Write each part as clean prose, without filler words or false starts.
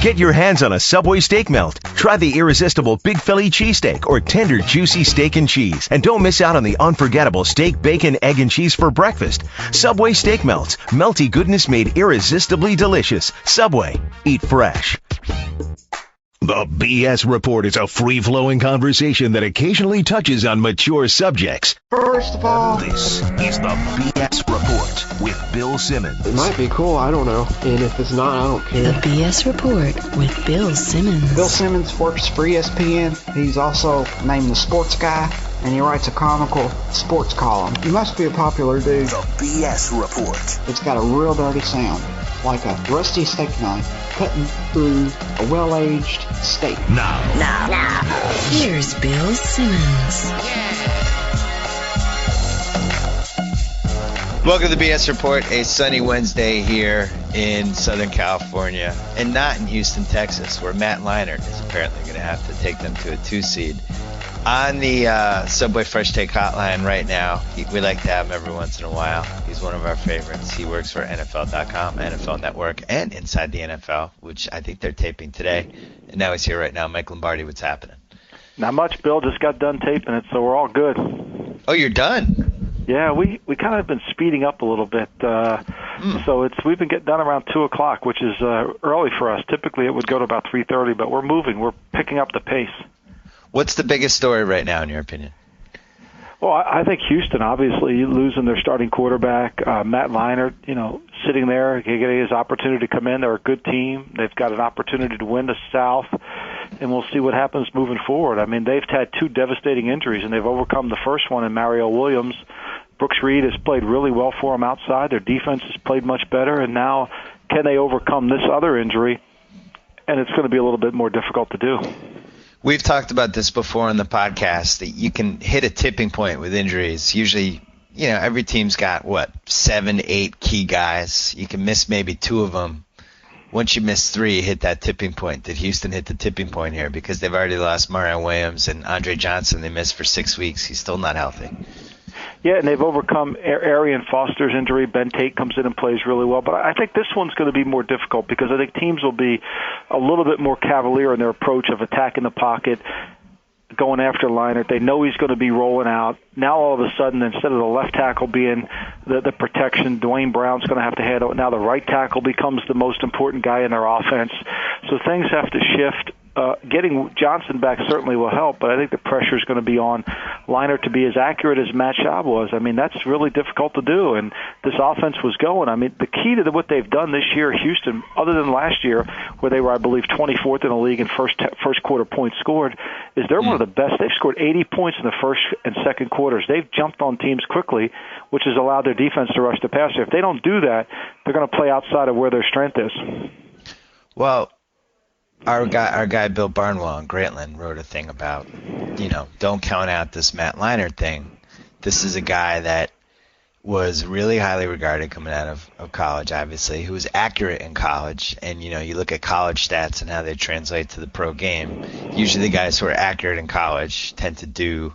Get your hands on a Subway steak melt. Try the irresistible Big Philly cheesesteak or tender, juicy steak and cheese. And don't miss out on the unforgettable steak, bacon, egg, and cheese for breakfast. Subway steak melts. Melty goodness made irresistibly delicious. Subway. Eat fresh. The BS Report is a free-flowing conversation that occasionally touches on mature subjects. First of all, This is the BS Report with Bill Simmons. it might be cool, I don't know. And if it's not, I don't The care. BS Report with Bill Simmons. Bill Simmons works for ESPN. He's also named the sports guy, and he writes a comical sports column. He must be a popular dude. The BS Report. It's got a real dirty sound, like a rusty steak knife cutting through a well-aged steak. Now. Here's Bill Simmons. Welcome to the BS Report, a sunny Wednesday here in Southern California, and not in Houston, Texas, where Matt Leinart is apparently going to have to take them to a 2 seed. On the Subway Fresh Take hotline right now, we like to have him every once in a while. He's one of our favorites. He works for NFL.com, NFL Network, and Inside the NFL, which I think they're taping today. And now he's here right now. Mike Lombardi, what's happening? Not much, Bill. Just got done taping it, so we're all good. Oh, you're done? Yeah, we kind of been speeding up a little bit. So we've been getting done around 2 o'clock, which is early for us. Typically it would go to about 3:30, but we're moving. We're picking up the pace. What's the biggest story right now, in your opinion? Well, I think Houston, obviously, losing their starting quarterback, Matt Leinart, sitting there, getting his opportunity to come in. They're a good team. They've got an opportunity to win the South, and we'll see what happens moving forward. I mean, they've had 2 devastating injuries, and they've overcome the first one in Mario Williams. Brooks Reed has played really well for them outside. Their defense has played much better, and now can they overcome this other injury? And it's going to be a little bit more difficult to do. We've talked about this before on the podcast, that you can hit a tipping point with injuries. Usually, every team's got, 7, 8 key guys. You can miss maybe 2 of them. Once you miss 3, you hit that tipping point. Did Houston hit the tipping point here? Because they've already lost Mario Williams and Andre Johnson. They missed for 6 weeks. He's still not healthy. Yeah, and they've overcome Arian Foster's injury. Ben Tate comes in and plays really well. But I think this one's going to be more difficult because I think teams will be a little bit more cavalier in their approach of attacking the pocket, going after Leinart. They know he's going to be rolling out. Now all of a sudden, instead of the left tackle being the protection, Dwayne Brown's going to have to handle it. Now the right tackle becomes the most important guy in their offense. So things have to shift. Getting Johnson back certainly will help, but I think the pressure is going to be on Leinart to be as accurate as Matt Schaub was. I mean, that's really difficult to do, and this offense was going. I mean, the key to what they've done this year, Houston, other than last year, where they were, I believe, 24th in the league in first quarter points scored, is they're one of the best. They've scored 80 points in the first and second quarters. They've jumped on teams quickly, which has allowed their defense to rush the passer. If they don't do that, they're going to play outside of where their strength is. Well, our guy Bill Barnwell in Grantland wrote a thing about, don't count out this Matt Leinart thing. This is a guy that was really highly regarded coming out of college, obviously, who was accurate in college. And, you look at college stats and how they translate to the pro game. Usually the guys who are accurate in college tend to do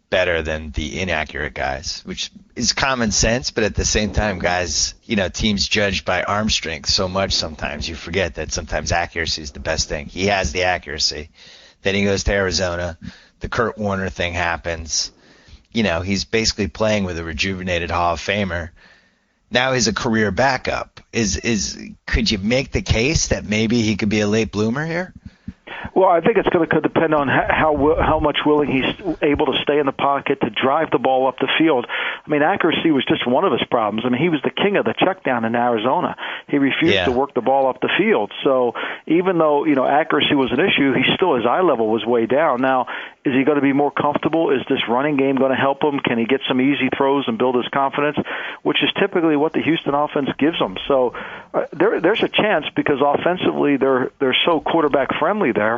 better than the inaccurate guys, which is common sense, but at the same time, guys, teams judged by arm strength so much sometimes you forget that sometimes accuracy is the best thing. He has the accuracy. Then he goes to Arizona. The Kurt Warner thing happens. He's basically playing with a rejuvenated Hall of Famer. Now he's a career backup. Could you make the case that maybe he could be a late bloomer here? Well, I think it's going to depend on how much willing he's able to stay in the pocket to drive the ball up the field. I mean, accuracy was just one of his problems. I mean, he was the king of the check down in Arizona. He refused to work the ball up the field. So even though, accuracy was an issue, his eye level was way down. Now, is he going to be more comfortable? Is this running game going to help him? Can he get some easy throws and build his confidence, which is typically what the Houston offense gives him? So there's a chance because offensively they're so quarterback friendly there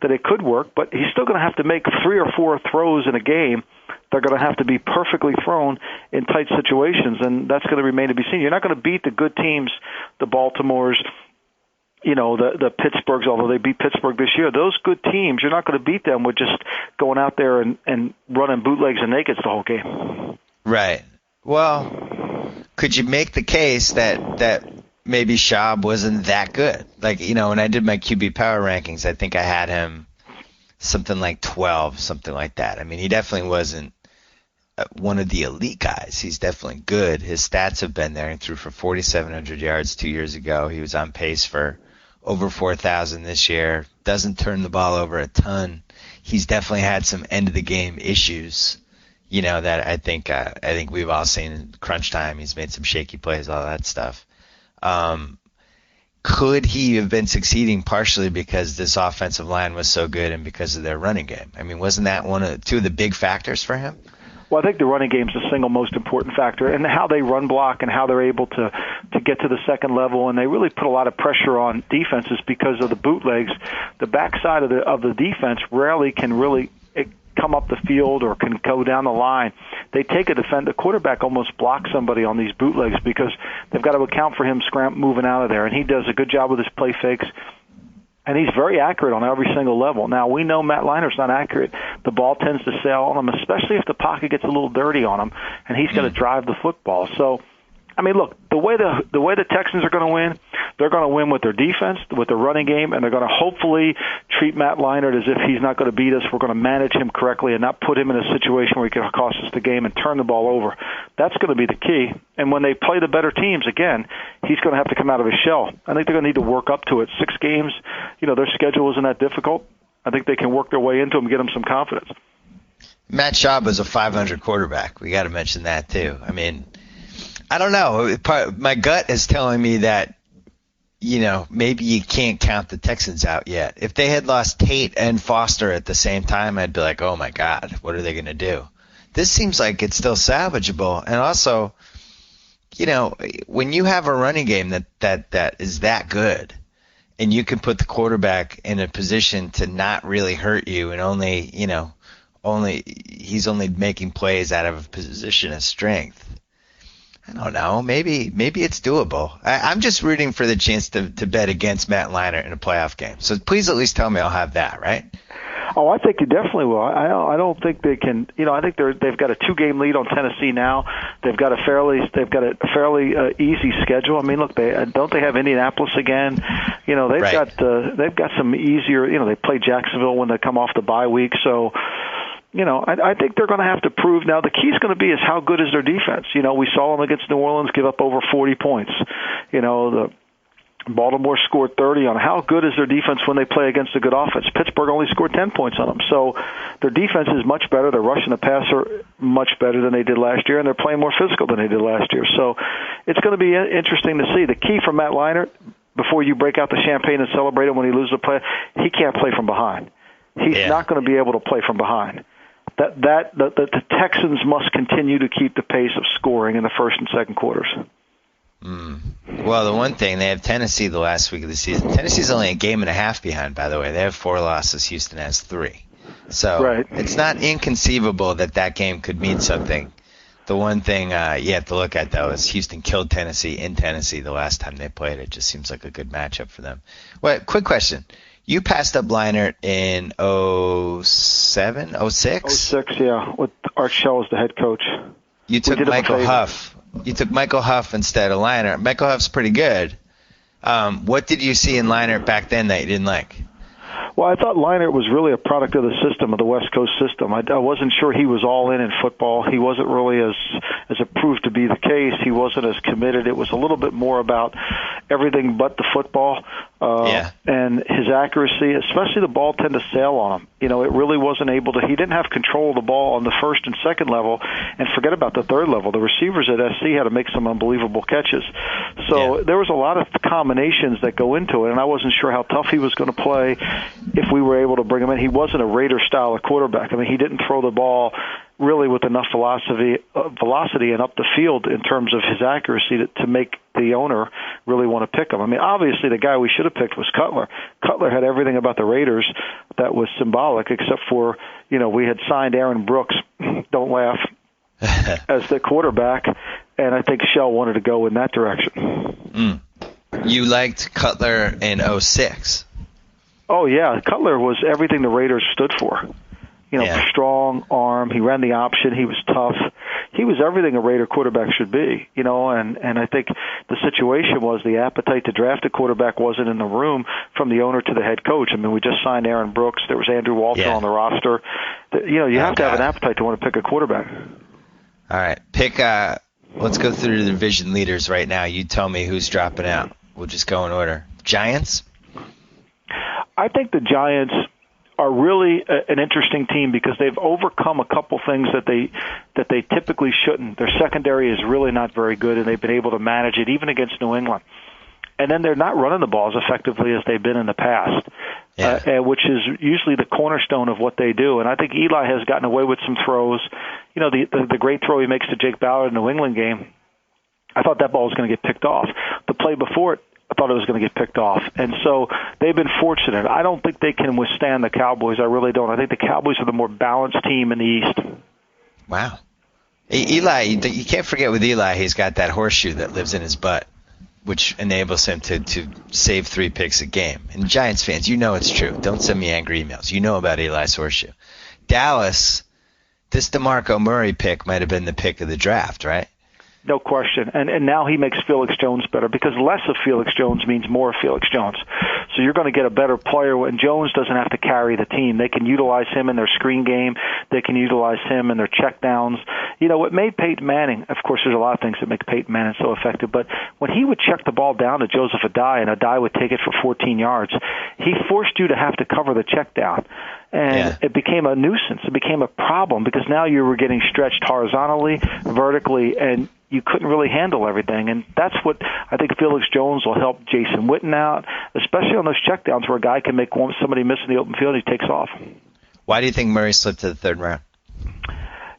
that it could work, but he's still going to have to make 3 or 4 throws in a game. They're going to have to be perfectly thrown in tight situations, and that's going to remain to be seen. You're not going to beat the good teams, the Baltimores, the Pittsburghs, although they beat Pittsburgh this year. Those good teams, you're not going to beat them with just going out there and running bootlegs and nakeds the whole game. Right. Well, could you make the case that maybe Schaub wasn't that good. Like, when I did my QB power rankings, I think I had him something like 12, something like that. I mean, he definitely wasn't one of the elite guys. He's definitely good. His stats have been there. He threw for 4,700 yards 2 years ago. He was on pace for over 4,000 this year. Doesn't turn the ball over a ton. He's definitely had some end of the game issues, that I think we've all seen in crunch time. He's made some shaky plays, all that stuff. Could he have been succeeding partially because this offensive line was so good and because of their running game? I mean, wasn't that two of the big factors for him? Well, I think the running game is the single most important factor, and how they run block and how they're able to get to the second level, and they really put a lot of pressure on defenses because of the bootlegs. The backside of the defense rarely can really come up the field or can go down the line. They take the quarterback almost blocks somebody on these bootlegs because they've got to account for him moving out of there, and he does a good job with his play fakes. And he's very accurate on every single level. Now, we know Matt Leinert's not accurate. The ball tends to sail on him, especially if the pocket gets a little dirty on him, and he's got to drive the football. So, I mean, look, the way the Texans are going to win, they're going to win with their defense, with their running game, and they're going to hopefully treat Matt Leinart as if he's not going to beat us. We're going to manage him correctly and not put him in a situation where he can cost us the game and turn the ball over. That's going to be the key. And when they play the better teams, again, he's going to have to come out of his shell. I think they're going to need to work up to it. 6 games, their schedule isn't that difficult. I think they can work their way into them and get them some confidence. Matt Schaub was a 500 quarterback. We got to mention that too. I mean, I don't know. My gut is telling me that, maybe you can't count the Texans out yet. If they had lost Tate and Foster at the same time, I'd be like, oh, my God, what are they going to do? This seems like it's still salvageable. And also, when you have a running game that is that good and you can put the quarterback in a position to not really hurt you and he's only making plays out of a position of strength. I don't know. Maybe it's doable. I'm just rooting for the chance to bet against Matt Leinart in a playoff game. So please at least tell me I'll have that, right? Oh, I think you definitely will. I don't think they can. I think they've got a 2-game lead on Tennessee now. They've got a fairly easy schedule. I mean, look, they have Indianapolis again. They've got some easier. They play Jacksonville when they come off the bye week. So. I think they're going to have to prove. Now, the key is going to be is how good is their defense. We saw them against New Orleans give up over 40 points. The Baltimore scored 30 on how good is their defense when they play against a good offense. Pittsburgh only scored 10 points on them. So their defense is much better. They're rushing the passer much better than they did last year, and they're playing more physical than they did last year. So it's going to be interesting to see. The key for Matt Leinart, before you break out the champagne and celebrate him when he loses a play, he can't play from behind. He's not going to be able to play from behind. The Texans must continue to keep the pace of scoring in the first and second quarters. Well, the one thing, they have Tennessee the last week of the season. Tennessee's only a game and a half behind, by the way. They have 4 losses. Houston has 3. So It's not inconceivable that game could mean something. The one thing you have to look at, though, is Houston killed Tennessee in Tennessee the last time they played. It just seems like a good matchup for them. Quick question. You passed up Leinart in 07, 06? 06, yeah, with Art Shell as the head coach. You took Michael Huff. You took Michael Huff instead of Leinart. Michael Huff's pretty good. What did you see in Leinart back then that you didn't like? Well, I thought Leinart was really a product of the system, of the West Coast system. I wasn't sure he was all in football. He wasn't really as it proved to be the case. He wasn't as committed. It was a little bit more about everything but the football. And his accuracy, especially the ball tend to sail on him. It really wasn't able to. He didn't have control of the ball on the first and second level, and forget about the third level. The receivers at SC had to make some unbelievable catches. So there was a lot of combinations that go into it, and I wasn't sure how tough he was going to play if we were able to bring him in. He wasn't a Raider style of quarterback. I mean, he didn't throw the ball really with enough velocity and up the field in terms of his accuracy to make the owner really want to pick him. I mean, obviously the guy we should have picked was Cutler. Cutler had everything about the Raiders that was symbolic, except for, we had signed Aaron Brooks, don't laugh, as the quarterback, and I think Shell wanted to go in that direction. You liked Cutler in 06. Oh, yeah. Cutler was everything the Raiders stood for. Strong arm. He ran the option. He was tough. he was everything a Raider quarterback should be, and I think the situation was the appetite to draft a quarterback wasn't in the room from the owner to the head coach. I mean, we just signed Aaron Brooks. There was Andrew Walter on the roster. You have to have an appetite to want to pick a quarterback. All right. Let's go through the division leaders right now. You tell me who's dropping out. We'll just go in order. Giants? I think the Giants are really an interesting team because they've overcome a couple things that they typically shouldn't. Their secondary is really not very good, and they've been able to manage it even against New England. And then they're not running the ball as effectively as they've been in the past, which is usually the cornerstone of what they do. And I think Eli has gotten away with some throws. The great throw he makes to Jake Ballard in the New England game, I thought that ball was going to get picked off. The play before it, I thought it was going to get picked off. And so they've been fortunate. I don't think they can withstand the Cowboys. I really don't. I think the Cowboys are the more balanced team in the East. Wow. Eli, you can't forget with Eli, he's got that horseshoe that lives in his butt, which enables him to save 3 picks a game. And Giants fans, you know it's true. Don't send me angry emails. You know about Eli's horseshoe. Dallas, this DeMarco Murray pick might have been the pick of the draft, right? No question. And now he makes Felix Jones better because less of Felix Jones means more of Felix Jones. So you're going to get a better player when Jones doesn't have to carry the team. They can utilize him in their screen game. They can utilize him in their checkdowns. What made Peyton Manning, of course, there's a lot of things that make Peyton Manning so effective, but when he would check the ball down to Joseph Adai and Adai would take it for 14 yards, he forced you to have to cover the check down. And it became a nuisance. It became a problem because now you were getting stretched horizontally, vertically, and you couldn't really handle everything. And that's what I think Felix Jones will help Jason Witten out, especially on those checkdowns where a guy can make somebody miss in the open field and he takes off. Why do you think Murray slipped to the 3rd round?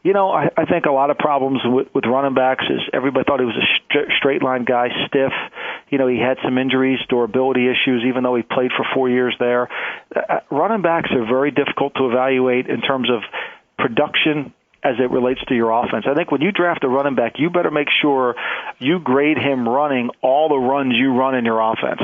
I think a lot of problems with running backs is everybody thought he was a straight line guy, stiff. He had some injuries, durability issues, even though he played for 4 years there. Running backs are very difficult to evaluate in terms of production as it relates to your offense. I think when you draft a running back, you better make sure you grade him running all the runs you run in your offense.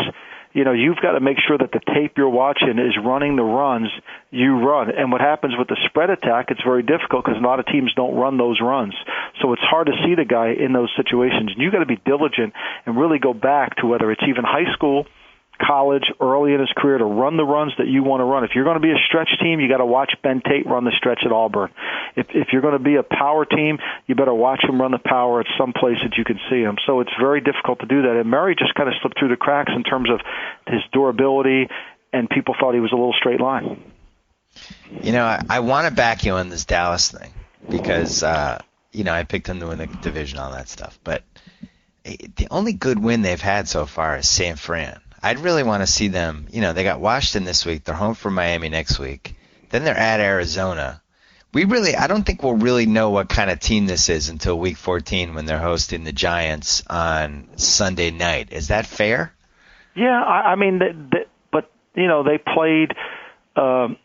You've got to make sure that the tape you're watching is running the runs you run. And what happens with the spread attack, it's very difficult because a lot of teams don't run those runs. So it's hard to see the guy in those situations. And you've got to be diligent and really go back to whether it's even high school, college, early in his career to run the runs that you want to run. If you're going to be a stretch team, you got to watch Ben Tate run the stretch at Auburn. If you're going to be a power team, you better watch him run the power at some place that you can see him. So it's very difficult to do that. And Murray just kind of slipped through the cracks in terms of his durability, and people thought he was a little straight line. I want to back you on this Dallas thing because, I picked them to win the division, all that stuff. But the only good win they've had so far is San Fran. I'd really want to see them. They got Washington this week. They're home for Miami next week. Then they're at Arizona. I don't think we'll really know what kind of team this is until week 14 when they're hosting the Giants on Sunday night. Is that fair? Yeah, I mean, but they played. I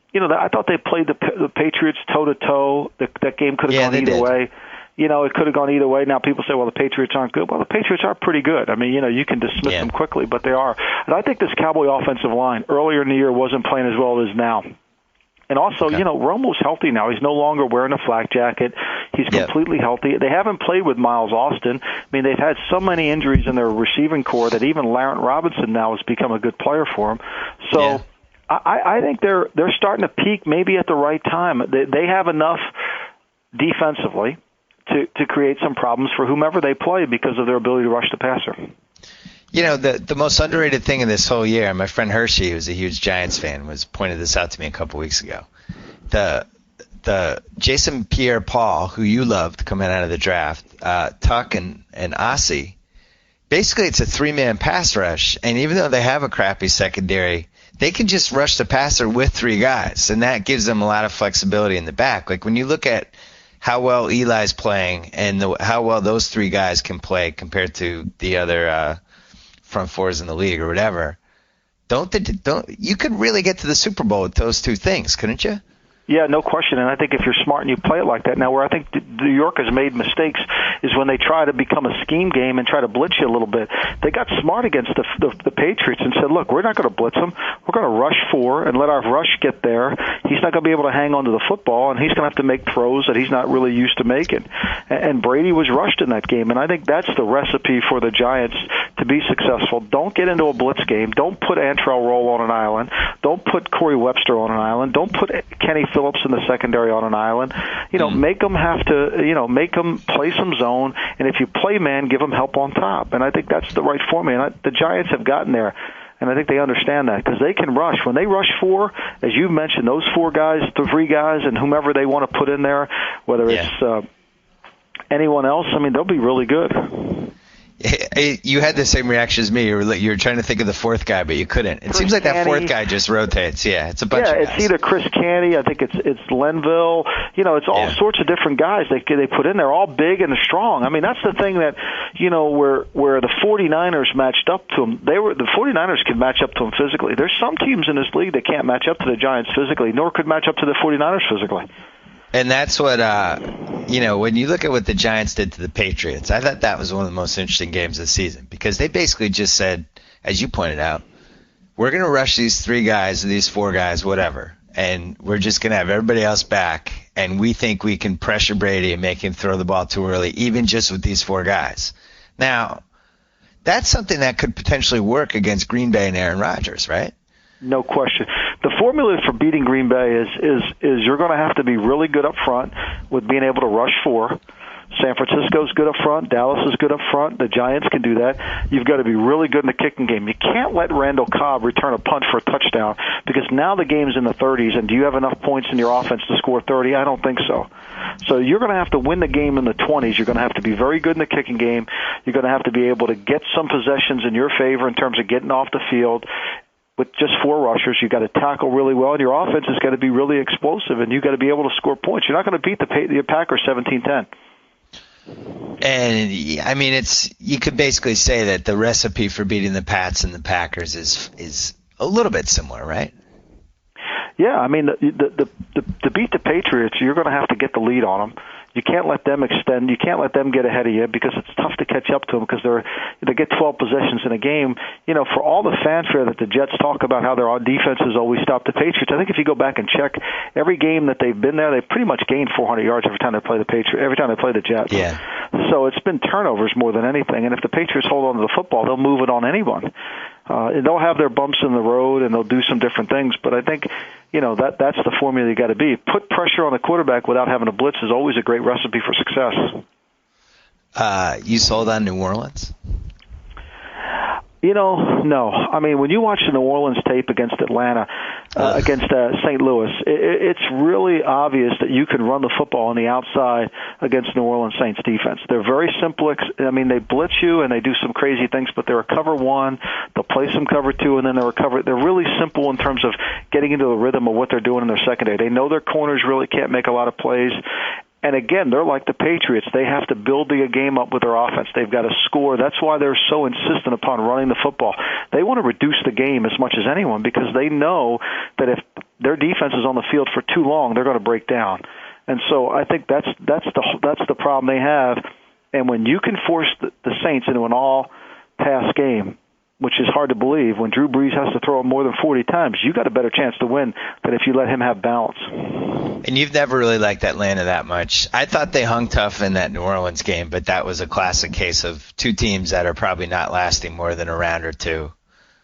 thought they played the Patriots toe to toe. That game could have gone either way. It could have gone either way. Now people say, well, the Patriots aren't good. Well, the Patriots are pretty good. I mean, you can dismiss them quickly, but they are. And I think this Cowboy offensive line earlier in the year wasn't playing as well as now. And also, Romo's healthy now. He's no longer wearing a flak jacket. He's completely healthy. They haven't played with Miles Austin. I mean, they've had so many injuries in their receiving core that even Larrent Robinson now has become a good player for him. So I think they're starting to peak maybe at the right time. They have enough defensively to create some problems for whomever they play because of their ability to rush the passer. The most underrated thing in this whole year, and my friend Hershey, who's a huge Giants fan, pointed this out to me a couple weeks ago. The Jason Pierre-Paul, who you loved coming out of the draft, Tuck and Ossie, basically it's a 3-man pass rush, and even though they have a crappy secondary, they can just rush the passer with 3 guys, and that gives them a lot of flexibility in the back. Like when you look at how well Eli's playing and how well those 3 guys can play compared to the other front fours in the league or whatever, don't you could really get to the Super Bowl with those 2 things, couldn't you? Yeah, no question. And I think if you're smart and you play it like that, now where I think New York has made mistakes is when they try to become a scheme game and try to blitz you a little bit. They got smart against the Patriots and said, look, we're not going to blitz them. We're going to rush 4 and let our rush get there. He's not going to be able to hang on to the football, and he's going to have to make throws that he's not really used to making. And Brady was rushed in that game, and I think that's the recipe for the Giants to be successful. Don't get into a blitz game. Don't put Antrell Roll on an island. Don't put Corey Webster on an island. Don't put Kenny Phillips in the secondary on an island. Make them have to, make them play some zone, and if you play man, give them help on top. And I think that's the right formula. And the Giants have gotten there, and I think they understand that because they can rush. When they rush 4, as you mentioned, those 4 guys, the 3 guys, and whomever they want to put in there, whether it's anyone else, I mean, they'll be really good. You had the same reaction as me. You were trying to think of the 4th guy, but you couldn't. It seems like that 4th guy just rotates. Yeah, it's a bunch of guys. Yeah, it's either Chris Canty, I think it's Lenville. It's all sorts of different guys they put in there, all big and strong. I mean, that's the thing that, where the 49ers matched up to them. The 49ers could match up to them physically. There's some teams in this league that can't match up to the Giants physically, nor could match up to the 49ers physically. And that's what, when you look at what the Giants did to the Patriots, I thought that was one of the most interesting games of the season because they basically just said, as you pointed out, we're going to rush these 3 guys, these 4 guys, whatever, and we're just going to have everybody else back, and we think we can pressure Brady and make him throw the ball too early, even just with these 4 guys. Now, that's something that could potentially work against Green Bay and Aaron Rodgers, right? No question. The formula for beating Green Bay is you're going to have to be really good up front with being able to rush 4. San Francisco's good up front. Dallas is good up front. The Giants can do that. You've got to be really good in the kicking game. You can't let Randall Cobb return a punt for a touchdown because now the game's in the 30s, and do you have enough points in your offense to score 30? I don't think so. So you're going to have to win the game in the 20s. You're going to have to be very good in the kicking game. You're going to have to be able to get some possessions in your favor in terms of getting off the field. With just 4 rushers, you've got to tackle really well, and your offense has got to be really explosive, and you've got to be able to score points. You're not going to beat the Packers 17-10. And I mean, you could basically say that the recipe for beating the Pats and the Packers is a little bit similar, right? Yeah, I mean, to beat the Patriots, you're going to have to get the lead on them. You can't let them extend. You can't let them get ahead of you because it's tough to catch up to them because they get 12 possessions in a game. For all the fanfare that the Jets talk about how their defense has always stopped the Patriots, I think if you go back and check every game that they've been there, they've pretty much gained 400 yards every time they play the Patriots. Every time they play the Jets. Yeah. So it's been turnovers more than anything. And if the Patriots hold on to the football, they'll move it on anyone. They'll have their bumps in the road and they'll do some different things, but I think that's the formula you got to be. Put pressure on the quarterback without having to blitz is always a great recipe for success. You sold on New Orleans? No. I mean, when you watch the New Orleans tape against Atlanta, against St. Louis, it's really obvious that you can run the football on the outside against New Orleans Saints defense. They're very simple. I mean, they blitz you and they do some crazy things, but they're a cover 1. They'll play some cover 2, and then they're really simple in terms of getting into the rhythm of what they're doing in their secondary. They know their corners really can't make a lot of plays. And again, they're like the Patriots. They have to build the game up with their offense. They've got to score. That's why they're so insistent upon running the football. They want to reduce the game as much as anyone because they know that if their defense is on the field for too long, they're going to break down. And so I think that's the problem they have. And when you can force the Saints into an all-pass game, which is hard to believe, when Drew Brees has to throw him more than 40 times, you got a better chance to win than if you let him have balance. And you've never really liked Atlanta that much. I thought they hung tough in that New Orleans game, but that was a classic case of 2 teams that are probably not lasting more than a round or 2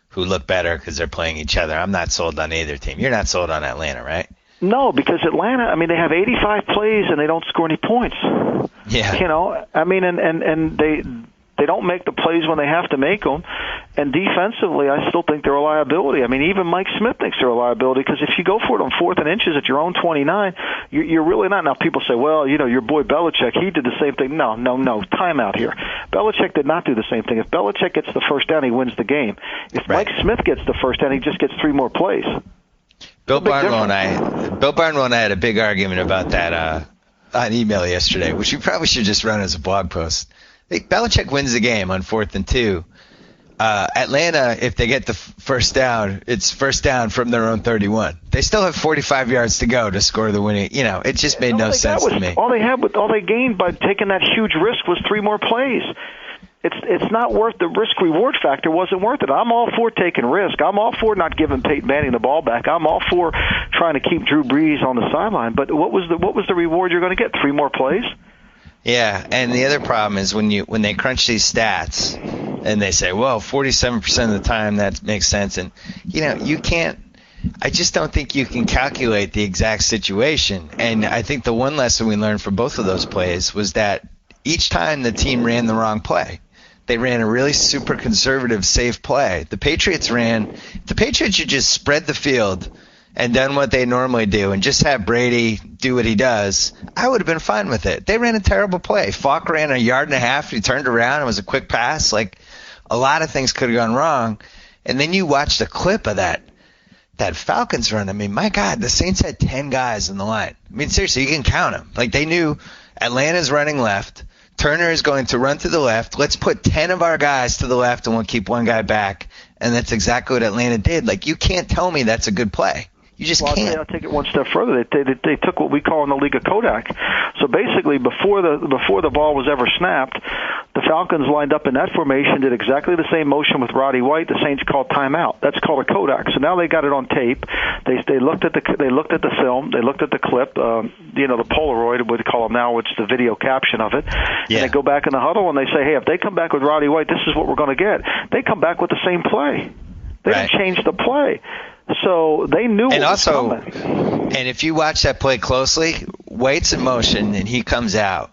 who look better because they're playing each other. I'm not sold on either team. You're not sold on Atlanta, right? No, because Atlanta, I mean, they have 85 plays and they don't score any points. Yeah. I mean, and they don't make the plays when they have to make them. And defensively, I still think they're a liability. I mean, even Mike Smith thinks they're a liability because if you go for it on 4th and inches at your own 29, you're really not. Now, people say, well, your boy Belichick, he did the same thing. No. Time out here. Belichick did not do the same thing. If Belichick gets the first down, he wins the game. If Mike Smith gets the first down, he just gets 3 more plays. Bill Barnwell and I had a big argument about that on email yesterday, which we probably should just run as a blog post. Belichick wins the game on 4th and 2, Atlanta, if they get the first down, it's first down from their own 31. They still have 45 yards to go to score the winning. It just made no sense to me. All they gained by taking that huge risk was 3 more plays. It's not worth the risk-reward factor. Wasn't worth it. I'm all for taking risk. I'm all for not giving Peyton Manning the ball back. I'm all for trying to keep Drew Brees on the sideline. But what was the reward you're going to get? 3 more plays? Yeah, and the other problem is when they crunch these stats and they say, well, 47% of the time that makes sense, and you can't. I just don't think you can calculate the exact situation. And I think the one lesson we learned from both of those plays was that each time the team ran the wrong play, they ran a really super conservative, safe play. The Patriots should just spread the field and done what they normally do and just have Brady do what he does, I would have been fine with it. They ran a terrible play. Falk ran 1.5 yards. He turned around. It was a quick pass. Like, a lot of things could have gone wrong. And then you watch the clip of that Falcons run. I mean, my God, the Saints had 10 guys in the line. I mean, seriously, you can count them. Like, they knew Atlanta's running left. Turner is going to run to the left. Let's put 10 of our guys to the left and we'll keep one guy back. And that's exactly what Atlanta did. Like, you can't tell me that's a good play. You just can't. I'll take it one step further. They took what we call in the league a Kodak. So basically, before the ball was ever snapped, the Falcons lined up in that formation, did exactly the same motion with Roddy White. The Saints called timeout. That's called a Kodak. So now they got it on tape. They looked at the film. They looked at the clip. The Polaroid, what we call them now, which is the video caption of it. Yeah. And they go back in the huddle and they say, hey, if they come back with Roddy White, this is what we're going to get. They come back with the same play. They didn't change the play. So they knew what was coming. And if you watch that play closely, White's in motion and he comes out.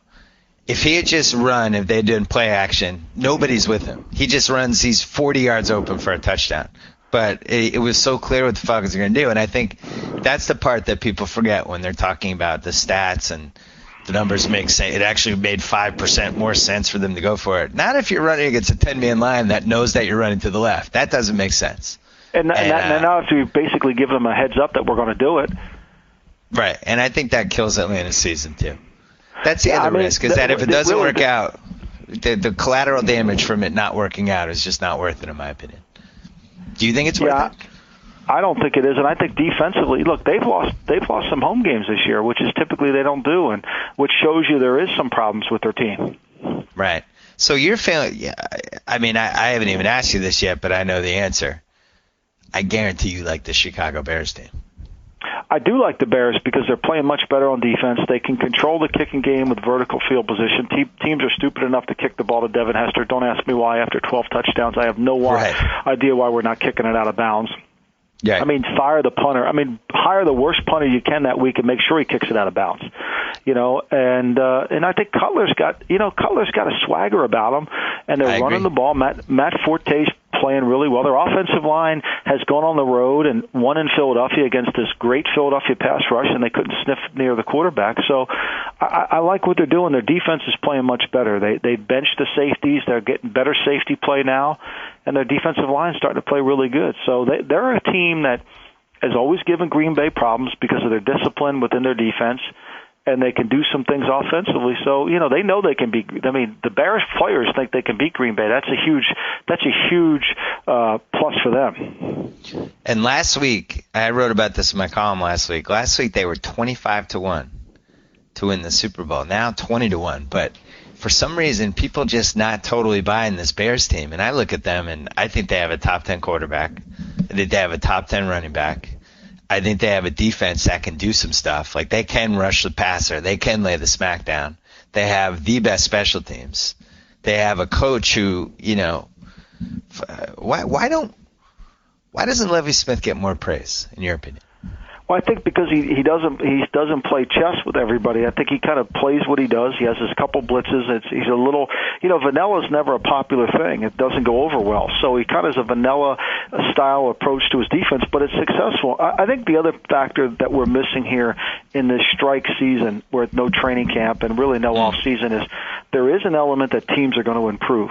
If he had just run, if they did play action, nobody's with him. He just runs, he's 40 yards open for a touchdown. But it was so clear what the Falcons are going to do. And I think that's the part that people forget when they're talking about the stats and the numbers make sense. It actually made 5% more sense for them to go for it. Not if you're running against a 10-man line that knows that you're running to the left. That doesn't make sense. And now if you basically give them a heads up that we're going to do it. Right, and I think that kills Atlanta's season too. That's the other risk, is that if it doesn't work out, the collateral damage from it not working out is just not worth it, in my opinion. Do you think it's worth it? I don't think it is, and I think defensively, look, they've lost some home games this year, which is typically they don't do, and which shows you there is some problems with their team. Right. So you're feeling. I mean, I haven't even asked you this yet, but I know the answer. I guarantee you like the Chicago Bears team. I do like the Bears because they're playing much better on defense. They can control the kicking game with vertical field position. Teams are stupid enough to kick the ball to Devin Hester. Don't ask me why after 12 touchdowns. I have no idea why we're not kicking it out of bounds. Yeah. I mean, fire the punter. I mean, hire the worst punter you can that week and make sure he kicks it out of bounds. And I think Cutler's got a swagger about him, and they're running the ball. Matt Forte's playing really well. Their offensive line has gone on the road and won in Philadelphia against this great Philadelphia pass rush, and they couldn't sniff near the quarterback. So I like what they're doing. Their defense is playing much better. They benched the safeties. They're getting better safety play now, and their defensive line is starting to play really good. So they're a team that has always given Green Bay problems because of their discipline within their defense, and they can do some things offensively. So, they know they can beat. I mean, the Bears players think they can beat Green Bay. That's a huge plus for them. And last week, I wrote about this in my column last week. Last week they were 25-1 to win the Super Bowl. Now 20-1. But for some reason, people just not totally buying this Bears team. And I look at them, and I think they have a top 10 quarterback. I think they have a top 10 running back. I think they have a defense that can do some stuff. Like, they can rush the passer. They can lay the smack down. They have the best special teams. They have a coach who, why doesn't Lovie Smith get more praise, in your opinion? Well, I think because he doesn't play chess with everybody. I think he kind of plays what he does. He has his couple blitzes. He's a little, vanilla is never a popular thing. It doesn't go over well. So he kind of has a vanilla style approach to his defense, but it's successful. I think the other factor that we're missing here in this strike season, where no training camp and really no off season, is there is an element that teams are going to improve.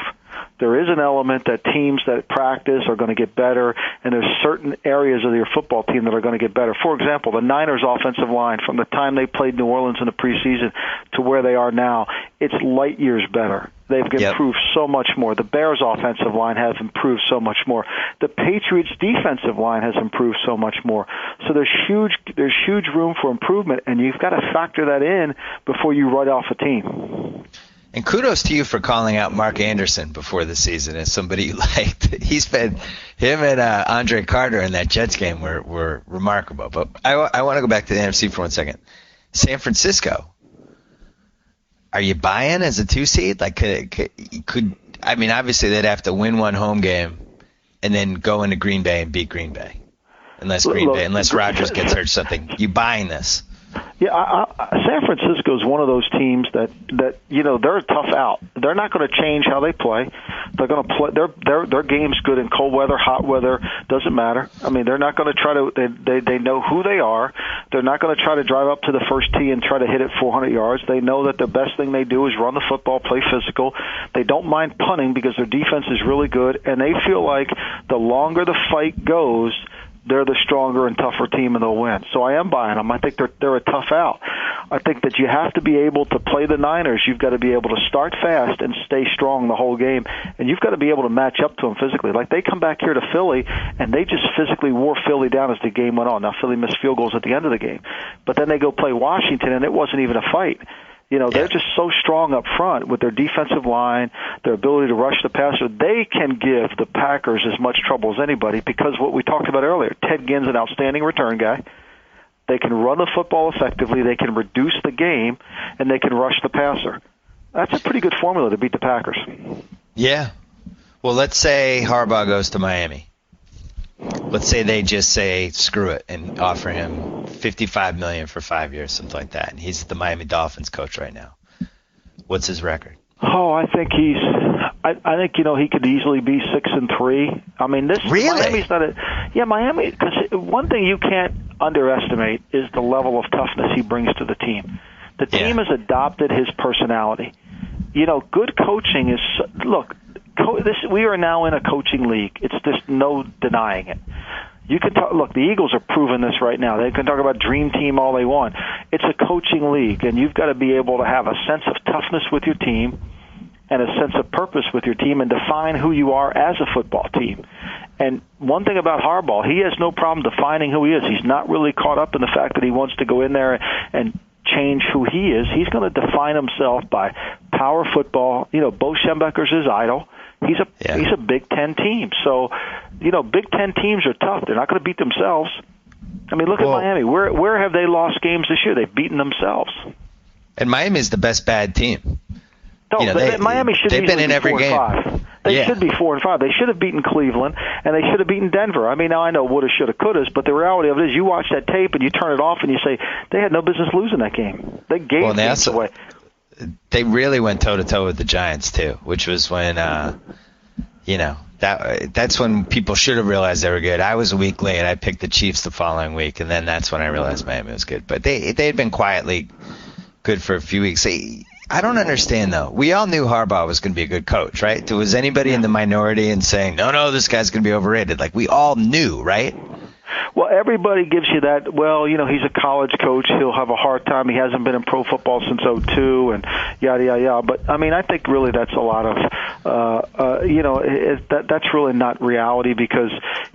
There is an element that teams that practice are going to get better, and there's certain areas of your football team that are going to get better. For example, the Niners' offensive line, from the time they played New Orleans in the preseason to where they are now, it's light years better. They've improved so much more. The Bears' offensive line has improved so much more. The Patriots' defensive line has improved so much more. So there's huge room for improvement, and you've got to factor that in before you write off a team. And kudos to you for calling out Mark Anderson before the season as somebody you liked. Him and Andre Carter in that Jets game were remarkable. But I want to go back to the NFC for 1 second. San Francisco. Are you buying as a 2 seed? Like, obviously they'd have to win one home game and then go into Green Bay and beat Green Bay, unless Rodgers gets hurt or something. You buying this? Yeah, San Francisco is one of those teams that they're a tough out. They're not going to change how they play. They're going to play their game's good in cold weather, hot weather, doesn't matter. I mean, they're not going to try to. They know who they are. They're not going to try to drive up to the first tee and try to hit it 400 yards. They know that the best thing they do is run the football, play physical. They don't mind punting because their defense is really good, and they feel like the longer the fight goes, they're the stronger and tougher team, and they'll win. So I am buying them. I think they're a tough out. I think that you have to be able to play the Niners. You've got to be able to start fast and stay strong the whole game, and you've got to be able to match up to them physically. Like, they come back here to Philly, and they just physically wore Philly down as the game went on. Now, Philly missed field goals at the end of the game, but then they go play Washington, and it wasn't even a fight. They're just so strong up front with their defensive line, their ability to rush the passer. They can give the Packers as much trouble as anybody because what we talked about earlier, Ted Ginn's an outstanding return guy. They can run the football effectively, they can reduce the game, and they can rush the passer. That's a pretty good formula to beat the Packers. Yeah. Well, let's say Harbaugh goes to Miami. Let's say they just say screw it and offer him $55 million for 5 years, something like that, and he's the Miami Dolphins coach right now. What's his record? Oh, I think I think he could easily be 6-3. I mean, really? Miami's not Miami. Because one thing you can't underestimate is the level of toughness he brings to the team. The team has adopted his personality. Good coaching is look. We are now in a coaching league. It's just no denying it. You can talk. Look, the Eagles are proving this right now. They can talk about dream team all they want. It's a coaching league, and you've got to be able to have a sense of toughness with your team and a sense of purpose with your team and define who you are as a football team. And one thing about Harbaugh, he has no problem defining who he is. He's not really caught up in the fact that he wants to go in there and change who he is. He's going to define himself by power football. Bo Schembechler's his idol. He's a Big Ten team. So, Big Ten teams are tough. They're not going to beat themselves. I mean, look at Miami. Where have they lost games this year? They've beaten themselves. And Miami's the best bad team. No, Miami should they've been in be every 4 game. and 5. They should be 4 and 5. They should have beaten Cleveland, and they should have beaten Denver. I mean, now I know woulda, shoulda, couldas, but the reality of it is, you watch that tape and you turn it off and you say they had no business losing that game. They gave games away. They really went toe-to-toe with the Giants, too, which was when, that's when people should have realized they were good. I was a week late. I picked the Chiefs the following week, and then that's when I realized Miami was good. But they had been quietly good for a few weeks. I don't understand, though. We all knew Harbaugh was going to be a good coach, right? Was anybody in the minority and saying, no, this guy's going to be overrated? Like, we all knew, right? Well, everybody gives you that, he's a college coach. He'll have a hard time. He hasn't been in pro football since 2002 and yada, yada, yada. But, I mean, I think really that's a lot of, that's really not reality because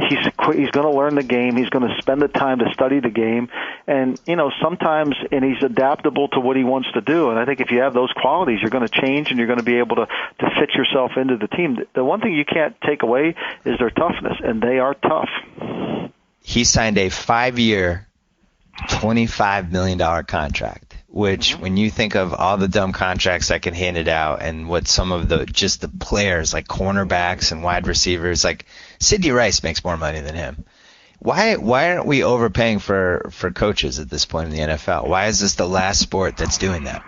he's going to learn the game. He's going to spend the time to study the game. And, sometimes, and he's adaptable to what he wants to do. And I think if you have those qualities, you're going to change and you're going to be able to fit yourself into the team. The one thing you can't take away is their toughness, and they are tough. He signed a 5-year, $25 million contract, which when you think of all the dumb contracts that get handed out and what some of the players like cornerbacks and wide receivers, like Sidney Rice makes more money than him. Why aren't we overpaying for coaches at this point in the NFL? Why is this the last sport that's doing that?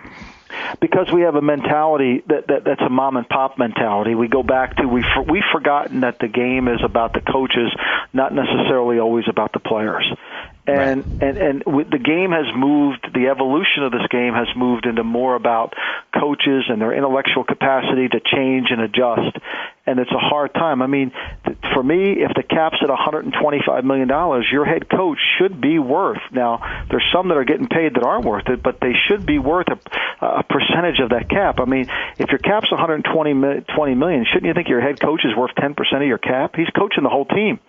Because we have a mentality that's a mom and pop mentality. We go back to we've forgotten that the game is about the coaches, not necessarily always about the players. And the game has moved. The evolution of this game has moved into more about coaches and their intellectual capacity to change and adjust. And it's a hard time. I mean, for me, if the cap's at $125 million, your head coach should be worth. Now, there's some that are getting paid that aren't worth it, but they should be worth a percentage of that cap. I mean, if your cap's 120 million, shouldn't you think your head coach is worth 10% of your cap? He's coaching the whole team.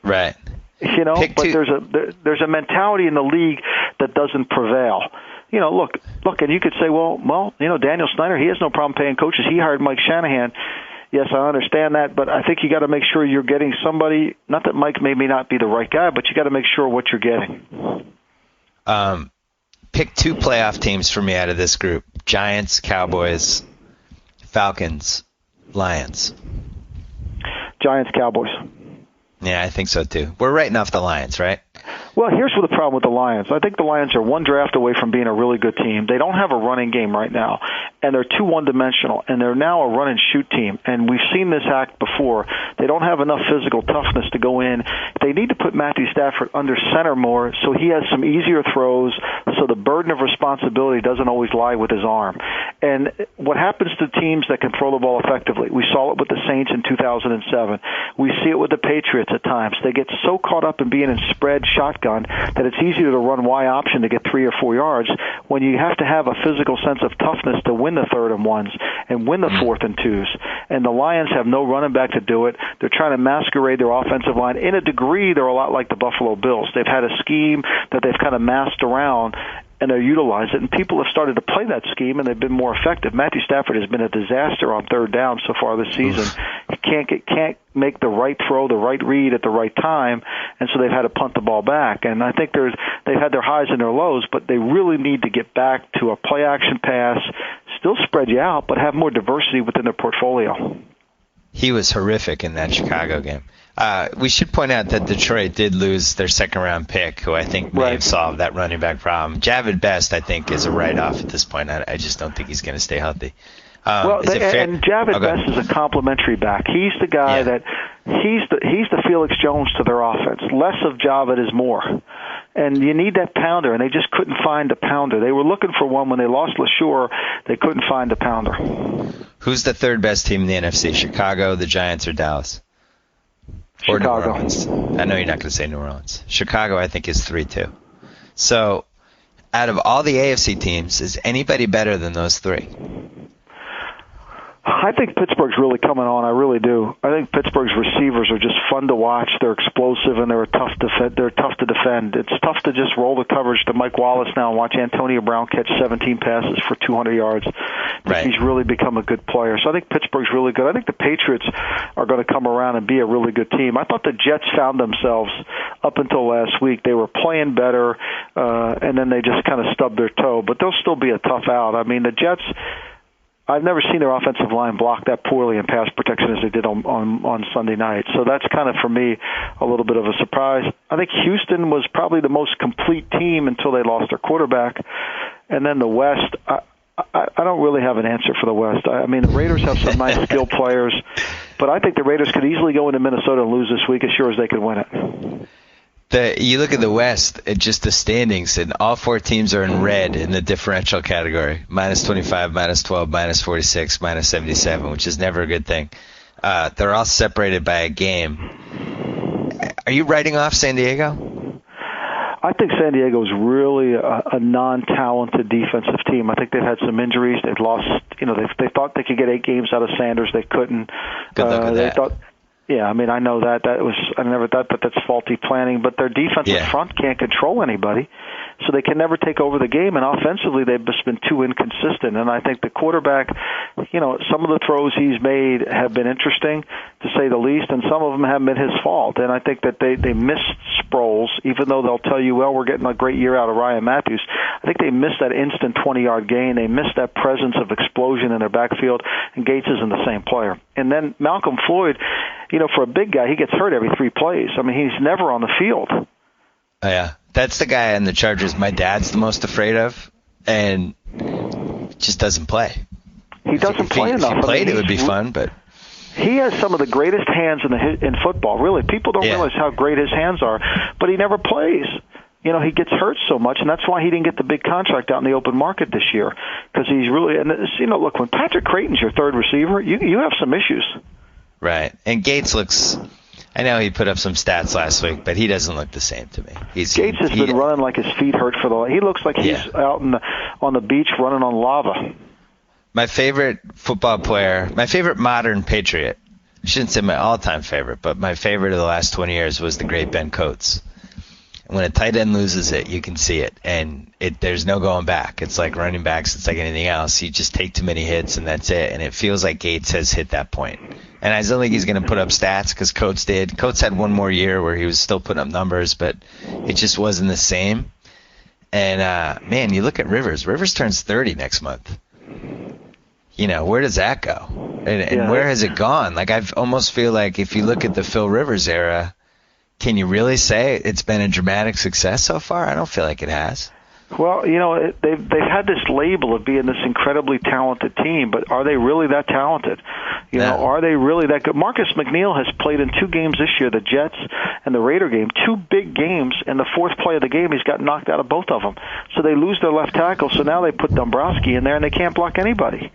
Right. You know, there's a mentality in the league that doesn't prevail. You know, look, and you could say, well, you know, Daniel Snyder, he has no problem paying coaches. He hired Mike Shanahan. Yes, I understand that, but I think you got to make sure you're getting somebody. Not that Mike may not be the right guy, but you got to make sure what you're getting. Pick 2 playoff teams for me out of this group: Giants, Cowboys, Falcons, Lions. Giants, Cowboys. Yeah, I think so too. We're writing off the Lions, right? Well, here's what the problem with the Lions. I think the Lions are one draft away from being a really good team. They don't have a running game right now, and they're too one-dimensional, and they're now a run-and-shoot team, and we've seen this act before. They don't have enough physical toughness to go in. They need to put Matthew Stafford under center more so he has some easier throws, so the burden of responsibility doesn't always lie with his arm. And what happens to teams that can throw the ball effectively? We saw it with the Saints in 2007. We see it with the Patriots at times. They get so caught up in being in spread shotgun that it's easier to run Y option to get 3 or 4 yards when you have to have a physical sense of toughness to win the 3rd and 1s and win the 4th and 2s. And the Lions have no running back to do it. They're trying to masquerade their offensive line. In a degree, they're a lot like the Buffalo Bills. They've had a scheme that they've kind of masked around, and they utilize it, and people have started to play that scheme, and they've been more effective. Matthew Stafford has been a disaster on 3rd down so far this season. He can't make the right throw, the right read at the right time, and so they've had to punt the ball back. And I think they've had their highs and their lows, but they really need to get back to a play-action pass, still spread you out, but have more diversity within their portfolio. He was horrific in that Chicago game. We should point out that Detroit did lose their 2nd-round pick, who I think may have solved that running back problem. Javid Best, I think, is a write-off at this point. I just don't think he's going to stay healthy. And Javid Best is a complimentary back. He's the guy that he's the Felix Jones to their offense. Less of Javid is more. And you need that pounder, and they just couldn't find a pounder. They were looking for one when they lost LaSure. They couldn't find a pounder. Who's the 3rd best team in the NFC? Chicago, the Giants, or Dallas? Or Chicago. New Orleans. I know you're not going to say New Orleans. Chicago, I think, is 3-2. So, out of all the AFC teams, is anybody better than those 3? I think Pittsburgh's really coming on. I really do. I think Pittsburgh's receivers are just fun to watch. They're explosive and they're tough to defend. It's tough to just roll the coverage to Mike Wallace now and watch Antonio Brown catch 17 passes for 200 yards. He's really become a good player. So I think Pittsburgh's really good. I think the Patriots are going to come around and be a really good team. I thought the Jets found themselves up until last week. They were playing better, and then they just kind of stubbed their toe. But they'll still be a tough out. I mean, the Jets, I've never seen their offensive line block that poorly in pass protection as they did on Sunday night. So that's kind of, for me, a little bit of a surprise. I think Houston was probably the most complete team until they lost their quarterback. And then the West, I don't really have an answer for the West. I mean, the Raiders have some nice skilled players, but I think the Raiders could easily go into Minnesota and lose this week as sure as they could win it. You look at the West, just the standings, and all 4 teams are in red in the differential category. -25, -12, -46, -77, which is never a good thing. They're all separated by a game. Are you writing off San Diego? I think San Diego is really a non-talented defensive team. I think they've had some injuries. They've lost, they thought they could get 8 games out of Sanders. They couldn't. Good luck with that. Yeah, I mean, I know I never thought that that's faulty planning, but their defensive front can't control anybody, so they can never take over the game, and offensively they've just been too inconsistent. And I think the quarterback, some of the throws he's made have been interesting, to say the least, and some of them have been his fault. And I think that they missed Sproles, even though they'll tell you, well, we're getting a great year out of Ryan Matthews. I think they missed that instant 20-yard gain. They missed that presence of explosion in their backfield, and Gates isn't the same player. And then Malcolm Floyd, for a big guy, he gets hurt every 3 plays. I mean, he's never on the field. Oh, yeah. That's the guy in the Chargers my dad's the most afraid of, and just doesn't play. He doesn't play enough. If he played, it would be fun, but he has some of the greatest hands in football. Really, people don't realize how great his hands are, but he never plays. He gets hurt so much, and that's why he didn't get the big contract out in the open market this year, because he's really. And look, when Patrick Creighton's your 3rd receiver, you have some issues. Right, and Gates looks. I know he put up some stats last week, but he doesn't look the same to me. Gates has been running like his feet hurt for the. He looks like he's out on the beach running on lava. My favorite football player, my favorite modern Patriot, I shouldn't say my all-time favorite, but my favorite of the last 20 years was the great Ben Coates. And when a tight end loses it, you can see it, and there's no going back. It's like running backs. It's like anything else. You just take too many hits, and that's it. And it feels like Gates has hit that point. And I don't think he's going to put up stats because Coates did. Coates had one more year where he was still putting up numbers, but it just wasn't the same. And, man, you look at Rivers. Rivers turns 30 next month. Where does that go? And where has it gone? Like, I almost feel like if you look at the Phil Rivers era, can you really say it's been a dramatic success so far? I don't feel like it has. Well, they've had this label of being this incredibly talented team, but are they really that talented? Are they really that good? Marcus McNeil has played in 2 games this year, the Jets and the Raider game, 2 big games, and the 4th play of the game, he's got knocked out of both of them. So they lose their left tackle, so now they put Dombrowski in there, and they can't block anybody.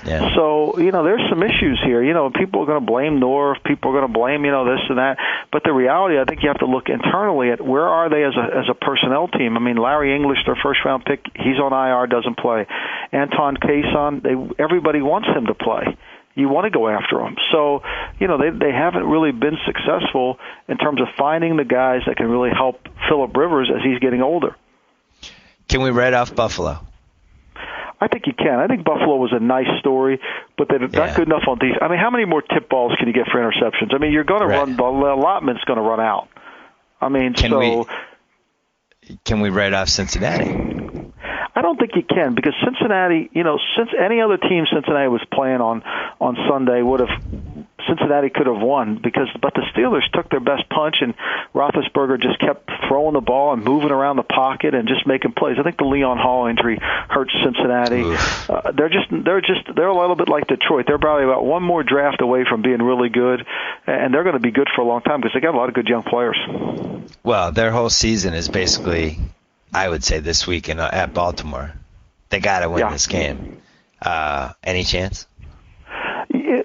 Yeah. So, there's some issues here. People are going to blame Norv, people are going to blame, this and that. But the reality, I think you have to look internally at where are they as a personnel team. I mean, Larry English, their first-round pick, he's on IR, doesn't play. Anton Kayson, everybody wants him to play. You want to go after him. So, they haven't really been successful in terms of finding the guys that can really help Phillip Rivers as he's getting older. Can we write off Buffalo? I think you can. I think Buffalo was a nice story, but they're not good enough on defense. I mean, how many more tip balls can you get for interceptions? I mean, you're going to run, the allotment's going to run out. I mean, can we write off Cincinnati? I don't think you can, because Cincinnati, since any other team Cincinnati was playing on Sunday Cincinnati could have won, but the Steelers took their best punch, and Roethlisberger just kept throwing the ball and moving around the pocket and just making plays. I think the Leon Hall injury hurts Cincinnati. They're a little bit like Detroit. They're probably about one more draft away from being really good, and they're going to be good for a long time because they got a lot of good young players. Well, their whole season is basically, I would say, this week at Baltimore. They got to win this game. Any chance?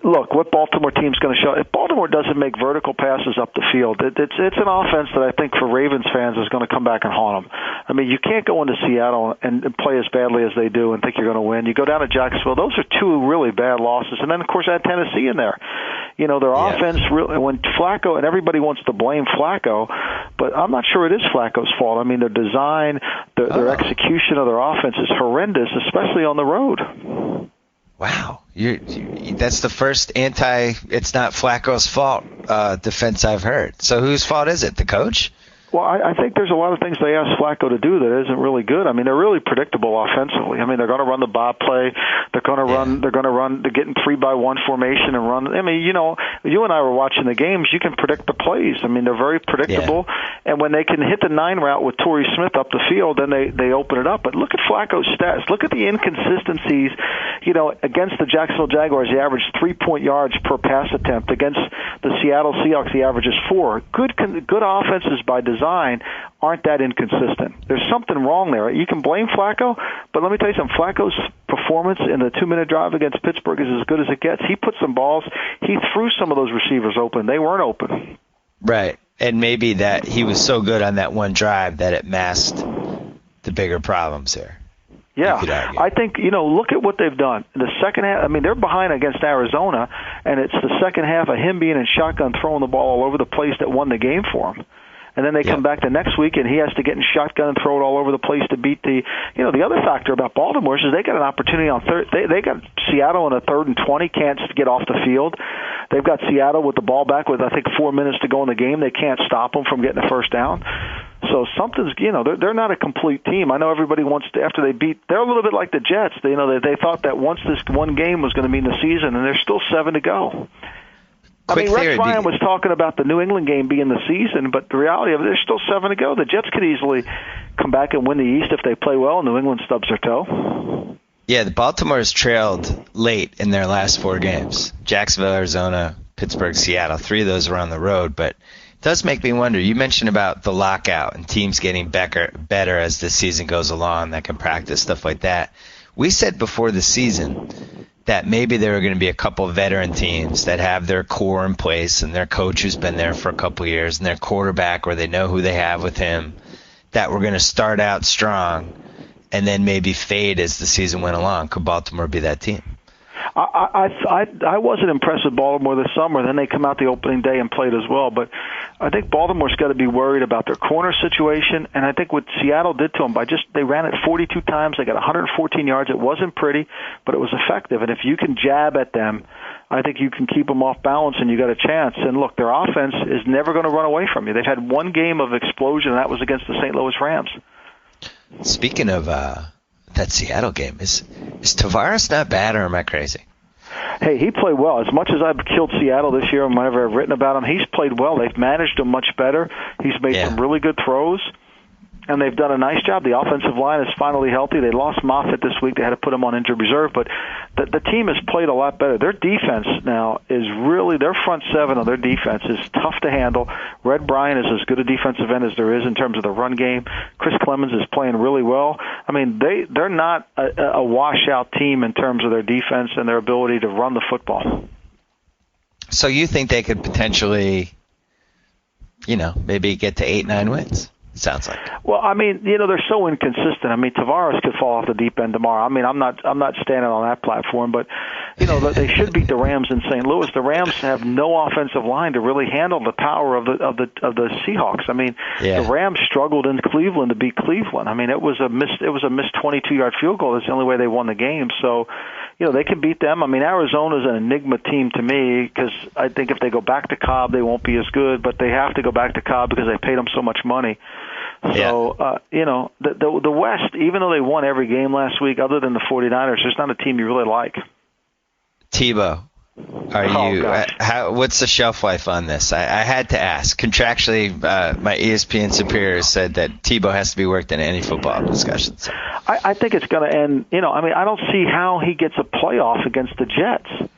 Look, what Baltimore team's going to show? If Baltimore doesn't make vertical passes up the field, it's an offense that I think for Ravens fans is going to come back and haunt them. I mean, you can't go into Seattle and play as badly as they do and think you're going to win. You go down to Jacksonville; those are 2 really bad losses, and then of course add Tennessee in there. Their offense really, when Flacco, and everybody wants to blame Flacco, but I'm not sure it is Flacco's fault. I mean, their design, their execution of their offense is horrendous, especially on the road. Wow, that's the first it's not Flacco's fault defense I've heard. So whose fault is it? The coach? Well, I think there's a lot of things they asked Flacco to do that isn't really good. I mean, they're really predictable offensively. I mean, they're going to run the bob play. They're going to run. They're getting 3-by-1 formation and run. I mean, you and I were watching the games. You can predict the plays. I mean, they're very predictable. Yeah. And when they can hit the 9 route with Torrey Smith up the field, then they open it up. But look at Flacco's stats. Look at the inconsistencies. Against the Jacksonville Jaguars, he averaged 3 yards per pass attempt. Against the Seattle Seahawks, he averages 4. Good offenses by design aren't that inconsistent. There's something wrong there. You can blame Flacco, but let me tell you something. Flacco's performance in the 2-minute drive against Pittsburgh is as good as it gets. He put some balls. He threw some of those receivers open. They weren't open. Right, and maybe that he was so good on that one drive that it masked the bigger problems there. Yeah, I think, look at what they've done. In the second half, I mean, they're behind against Arizona, and it's the second half of him being in shotgun, throwing the ball all over the place that won the game for him. And then they come back the next week, and he has to get in shotgun and throw it all over the place to beat the other factor about Baltimore is they got an opportunity on third. They got Seattle in a 3rd and 20, can't get off the field. They've got Seattle with the ball back with, I think, 4 minutes to go in the game. They can't stop them from getting a first down. So something's, they're not a complete team. I know everybody wants to, after they beat, they're a little bit like the Jets. They thought that once this one game was going to mean the season, and there's still 7 to go. Rex Ryan was talking about the New England game being the season, but the reality of it, there's still 7 to go. The Jets could easily come back and win the East if they play well, and New England stubs their toe. Yeah, the Baltimore's trailed late in their last 4 games. Jacksonville, Arizona, Pittsburgh, Seattle. 3 of those are on the road, but it does make me wonder. You mentioned about the lockout and teams getting better as the season goes along that can practice, stuff like that. We said before the season that maybe there are going to be a couple veteran teams that have their core in place and their coach who's been there for a couple of years and their quarterback where they know who they have with him, that we're going to start out strong and then maybe fade as the season went along. Could Baltimore be that team? I wasn't impressed with Baltimore this summer. Then they come out the opening day and played as well. But I think Baltimore's got to be worried about their corner situation. And I think what Seattle did to them they ran it 42 times. They got 114 yards. It wasn't pretty, but it was effective. And if you can jab at them, I think you can keep them off balance and you got a chance. And look, their offense is never going to run away from you. They've had one game of explosion, and that was against the St. Louis Rams. Speaking of that Seattle game, is Tavares not bad, or am I crazy? Hey, he played well. As much as I've killed Seattle this year and whenever I've written about him, he's played well. They've managed him much better. He's made some really good throws, and they've done a nice job. The offensive line is finally healthy. They lost Moffitt this week. They had to put him on injured reserve, but the team has played a lot better. Their defense now is really, their front seven of their defense is tough to handle. Red Bryant is as good a defensive end as there is in terms of the run game. Chris Clemens is playing really well. I mean, they're not a washout team in terms of their defense and their ability to run the football. So you think they could potentially, maybe get to 8-9 wins? Sounds like. Well, I mean, they're so inconsistent. I mean, Tavares could fall off the deep end tomorrow. I mean, I'm not standing on that platform, but they should beat the Rams in St. Louis. The Rams have no offensive line to really handle the power of the Seahawks. I mean, the Rams struggled in Cleveland to beat Cleveland. I mean, it was a missed 22-yard field goal. That's the only way they won the game. So, they can beat them. I mean, Arizona's an enigma team to me because I think if they go back to Cobb, they won't be as good, but they have to go back to Cobb because they paid them so much money. So, the West, even though they won every game last week, other than the 49ers, there's not a team you really like. Tebow, what's the shelf life on this? I had to ask. Contractually, my ESPN superiors said that Tebow has to be worked in any football discussions. I think it's going to end, I don't see how he gets a playoff against the Jets.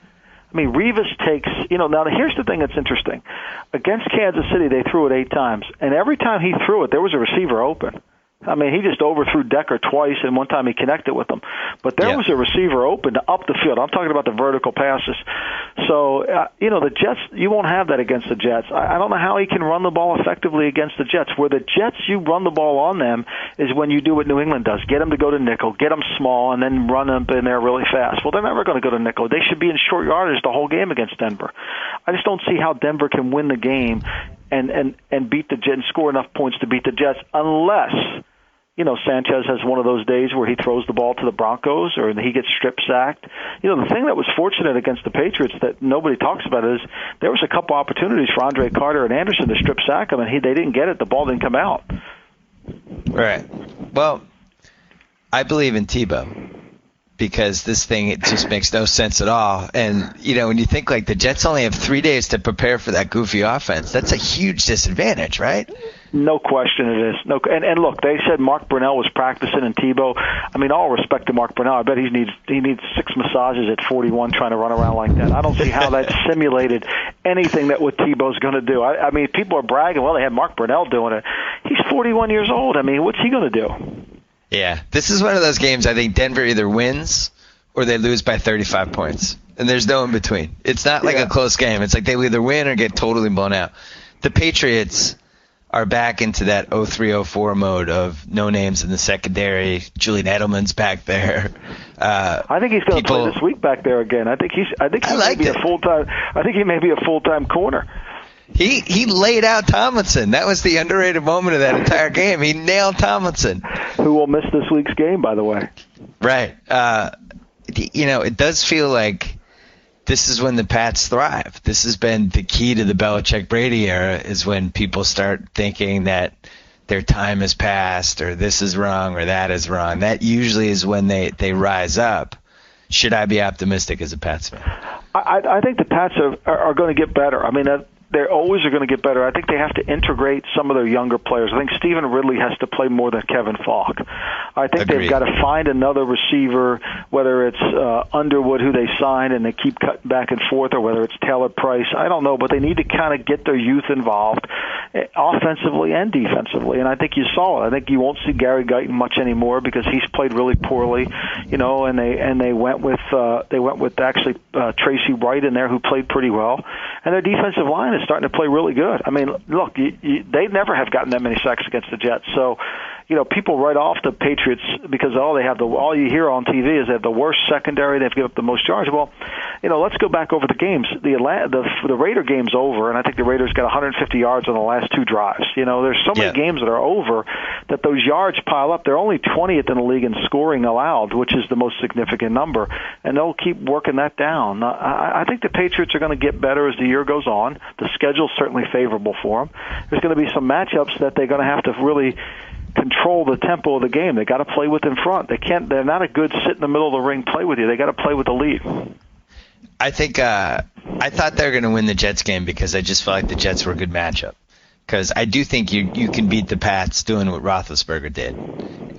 I mean, Revis takes, now here's the thing that's interesting. Against Kansas City, they threw it 8 times, and every time he threw it, there was a receiver open. I mean, he just overthrew Decker twice, and one time he connected with him. But there was a receiver open up the field. I'm talking about the vertical passes. So, the Jets, you won't have that against the Jets. I don't know how he can run the ball effectively against the Jets. Where the Jets, you run the ball on them is when you do what New England does. Get them to go to nickel, get them small, and then run them in there really fast. Well, they're never going to go to nickel. They should be in short yardage the whole game against Denver. I just don't see how Denver can win the game and beat the Jets and score enough points to beat the Jets unless Sanchez has one of those days where he throws the ball to the Broncos or he gets strip sacked. The thing that was fortunate against the Patriots that nobody talks about is there was a couple opportunities for Andre Carter and Anderson to strip sack him, and they didn't get it. The ball didn't come out. Right. Well, I believe in Tebow because this thing, it just makes no sense at all. And, when you think like the Jets only have 3 days to prepare for that goofy offense, that's a huge disadvantage, right? No question it is. And look, they said Mark Brunell was practicing in Tebow. I mean, all respect to Mark Brunell. I bet he needs 6 massages at 41 trying to run around like that. I don't see how that simulated anything that what Tebow's going to do. I mean, people are bragging, well, they had Mark Brunell doing it. He's 41 years old. I mean, what's he going to do? Yeah, this is one of those games I think Denver either wins or they lose by 35 points. And there's no in between. It's not like a close game. It's like they either win or get totally blown out. The Patriots are back into that 03-04 mode of no names in the secondary. Julian Edelman's back there. I think he's going to play this week back there again. I think he may be a full-time corner. He laid out Tomlinson. That was the underrated moment of that entire game. He nailed Tomlinson, who will miss this week's game, by the way. Right. It does feel like this is when the Pats thrive. This has been the key to the Belichick-Brady era, is when people start thinking that their time has passed or this is wrong or that is wrong. That usually is when they rise up. Should I be optimistic as a Pats fan? I think the Pats are going to get better. I mean, they always are going to get better. I think they have to integrate some of their younger players. I think Stephen Ridley has to play more than Kevin Falk. I think Agreed. they've got to find another receiver, whether it's Underwood, who they signed, and they keep cutting back and forth, or whether it's Taylor Price. I don't know, but they need to kind of get their youth involved offensively and defensively. And I think you saw it. I think you won't see Gary Guyton much anymore because he's played really poorly, and they went with actually Tracy Wright in there, who played pretty well. And their defensive line is starting to play really good. I mean, look, they never have gotten that many sacks against the Jets. So, people write off the Patriots because all you hear on TV is they have the worst secondary. They've given up the most yards. Well, let's go back over the games. The Raider game's over, and I think the Raiders got 150 yards on the last two drives. There's so many games that are over that those yards pile up. They're only 20th in the league in scoring allowed, which is the most significant number, and they'll keep working that down. I think the Patriots are going to get better as the year goes on. The schedule's certainly favorable for them. There's going to be some matchups that they're going to have to really control the tempo of the game. They got to play with in front. They're not a good sit in the middle of the ring, play with you. They got to play with the lead. I think I thought they were going to win the Jets game because I just felt like the Jets were a good matchup. Because I do think you can beat the Pats doing what Roethlisberger did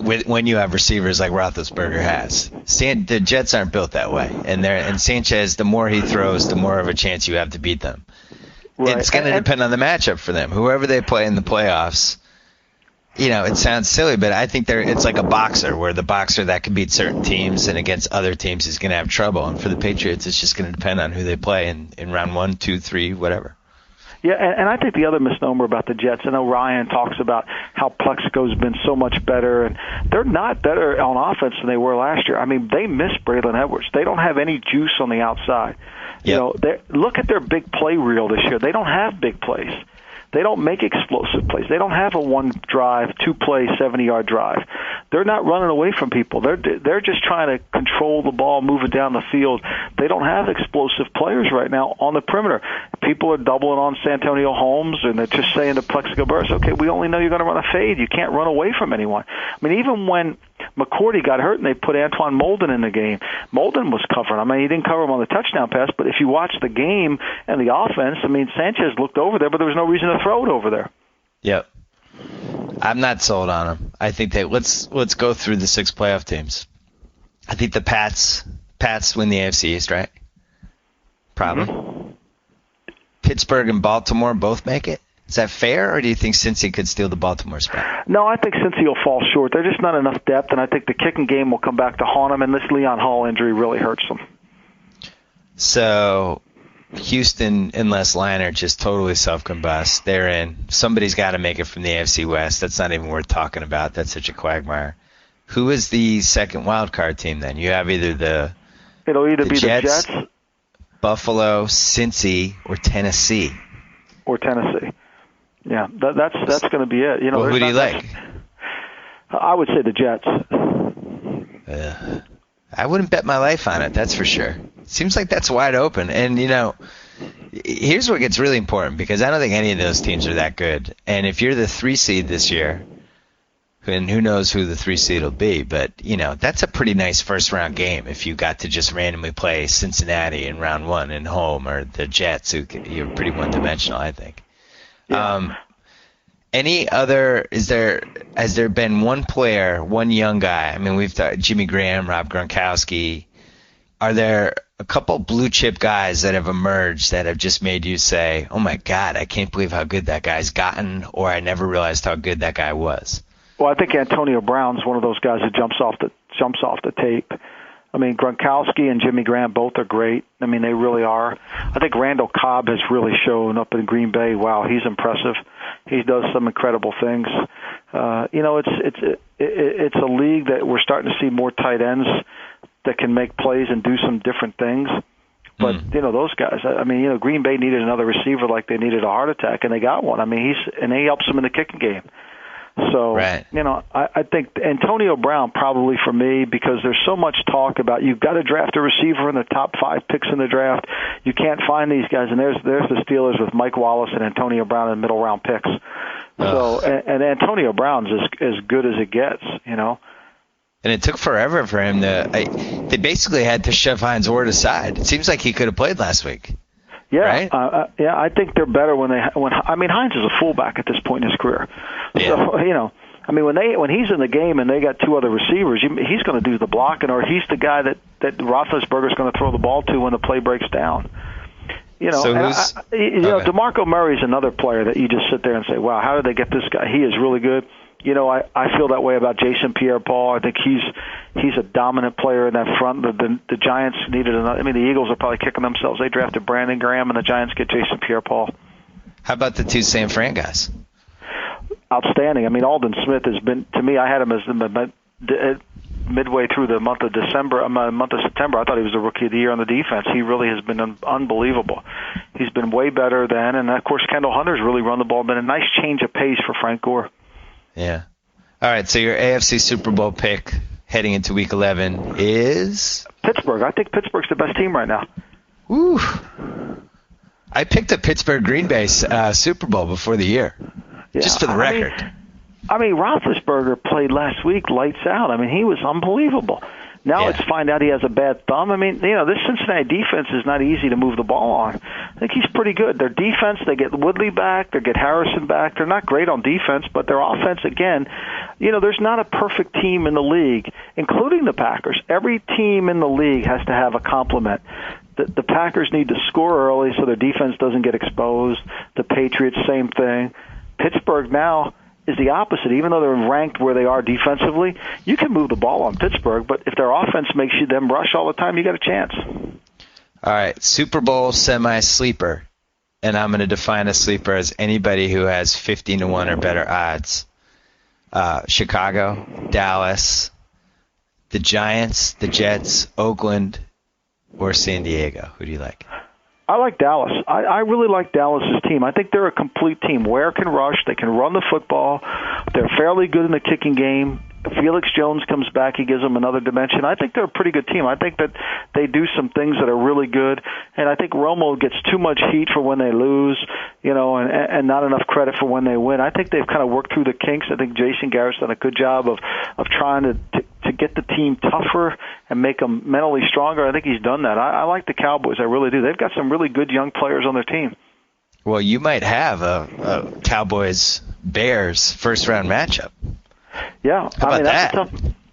when you have receivers like Roethlisberger has. The Jets aren't built that way. And Sanchez, the more he throws, the more of a chance you have to beat them. Right. It's going to depend on the matchup for them. Whoever they play in the playoffs, it sounds silly, but I think it's like a boxer, where the boxer that can beat certain teams and against other teams is going to have trouble. And for the Patriots, it's just going to depend on who they play in round 1, 2, 3, whatever. Yeah, and I think the other misnomer about the Jets, I know Ryan talks about how Plexico's been so much better, and they're not better on offense than they were last year. I mean, they miss Braylon Edwards. They don't have any juice on the outside. Yep. Look at their big play reel this year. They don't have big plays. They don't make explosive plays. They don't have a one-drive, two-play, 70-yard drive. They're not running away from people. They're just trying to control the ball, move it down the field. They don't have explosive players right now on the perimeter. People are doubling on Santonio Holmes, and they're just saying to Plexico Burress, okay, we only know you're going to run a fade. You can't run away from anyone. I mean, even when McCourty got hurt and they put Antoine Molden in the game, Molden was covering. I mean, he didn't cover him on the touchdown pass, but if you watch the game and the offense, I mean, Sanchez looked over there, but there was no reason to throw it over there. Yep. I'm not sold on him. I think that let's go through the 6 playoff teams. I think the Pats win the AFC East, right? Probably. Mm-hmm. Pittsburgh and Baltimore both make it. Is that fair, or do you think Cincy could steal the Baltimore spot? No, I think Cincy will fall short. There's just not enough depth, and I think the kicking game will come back to haunt them, and this Leon Hall injury really hurts them. So Houston and Les Leinart just totally self-combust. They're in. Somebody's got to make it from the AFC West. That's not even worth talking about. That's such a quagmire. Who is the second wild card team then? You have either It'll either be Jets, the Jets, Buffalo, Cincy, or Tennessee. Yeah, that's going to be it. Well, who do you like? I would say the Jets. I wouldn't bet my life on it, that's for sure. Seems like that's wide open. And, here's what gets really important, because I don't think any of those teams are that good. And if you're the 3 seed this year, and who knows who the 3 seed will be, but, that's a pretty nice first-round game if you got to just randomly play Cincinnati in round 1 and home, or the Jets, who you're pretty one-dimensional, I think. Yeah. Has there been one player, one young guy? I mean, we've thought Jimmy Graham, Rob Gronkowski. Are there a couple blue chip guys that have emerged that have just made you say, "Oh my God, I can't believe how good that guy's gotten," or "I never realized how good that guy was"? Well, I think Antonio Brown's one of those guys that jumps off the tape. I mean, Gronkowski and Jimmy Graham both are great. I mean, they really are. I think Randall Cobb has really shown up in Green Bay. Wow, he's impressive. He does some incredible things. It's a league that we're starting to see more tight ends that can make plays and do some different things. But those guys. I mean, Green Bay needed another receiver like they needed a heart attack, and they got one. I mean, he helps them in the kicking game. So, right. I think Antonio Brown probably for me, because there's so much talk about you've got to draft a receiver in the top 5 picks in the draft. You can't find these guys, and there's the Steelers with Mike Wallace and Antonio Brown in middle round picks. So, and Antonio Brown's as good as it gets, And it took forever for him they basically had to shove Hines Ward aside. It seems like he could have played last week. Yeah, right? Yeah. I think they're better when Hines is a fullback at this point in his career. Yeah. So when he's in the game and they got two other receivers, he's going to do the blocking, or he's the guy that Roethlisberger's going to throw the ball to when the play breaks down. So DeMarco Murray's another player that you just sit there and say, wow, how did they get this guy? He is really good. I feel that way about Jason Pierre-Paul. I think he's a dominant player in that front. The Giants needed another. I mean, the Eagles are probably kicking themselves. They drafted Brandon Graham, and the Giants get Jason Pierre-Paul. How about the two San Fran guys? Outstanding. I mean, Aldon Smith has been, to me, I had him as midway through the month of September. I thought he was the rookie of the year on the defense. He really has been unbelievable. He's been way better than, and of course, Kendall Hunter's really run the ball. Been a nice change of pace for Frank Gore. Yeah. All right, so your AFC Super Bowl pick heading into Week 11 is? Pittsburgh. I think Pittsburgh's the best team right now. Ooh. I picked a Pittsburgh-Green Bay Super Bowl before the year, just for the record. I mean, Roethlisberger played last week lights out. I mean, he was unbelievable. Now let's find out he has a bad thumb. I mean, this Cincinnati defense is not easy to move the ball on. I think he's pretty good. Their defense, they get Woodley back, they get Harrison back. They're not great on defense, but their offense, again, there's not a perfect team in the league, including the Packers. Every team in the league has to have a complement. The Packers need to score early so their defense doesn't get exposed. The Patriots, same thing. Pittsburgh now is the opposite. Even though they're ranked where they are defensively, you can move the ball on Pittsburgh, but if their offense makes them rush all the time, you got a chance. All right, Super Bowl semi-sleeper, and I'm going to define a sleeper as anybody who has 15-1 or better odds. Chicago, Dallas, the Giants, the Jets, Oakland, or San Diego. Who do you like? I like Dallas. I really like Dallas's team. I think they're a complete team. Ware can rush. They can run the football. They're fairly good in the kicking game. If Felix Jones comes back, he gives them another dimension. I think they're a pretty good team. I think that they do some things that are really good, and I think Romo gets too much heat for when they lose, and not enough credit for when they win. I think they've kind of worked through the kinks. I think Jason Garrett's done a good job of trying to get the team tougher and make them mentally stronger. I think he's done that. I like the Cowboys. I really do. They've got some really good young players on their team. Well, you might have a Cowboys-Bears first-round matchup. Yeah, How about that?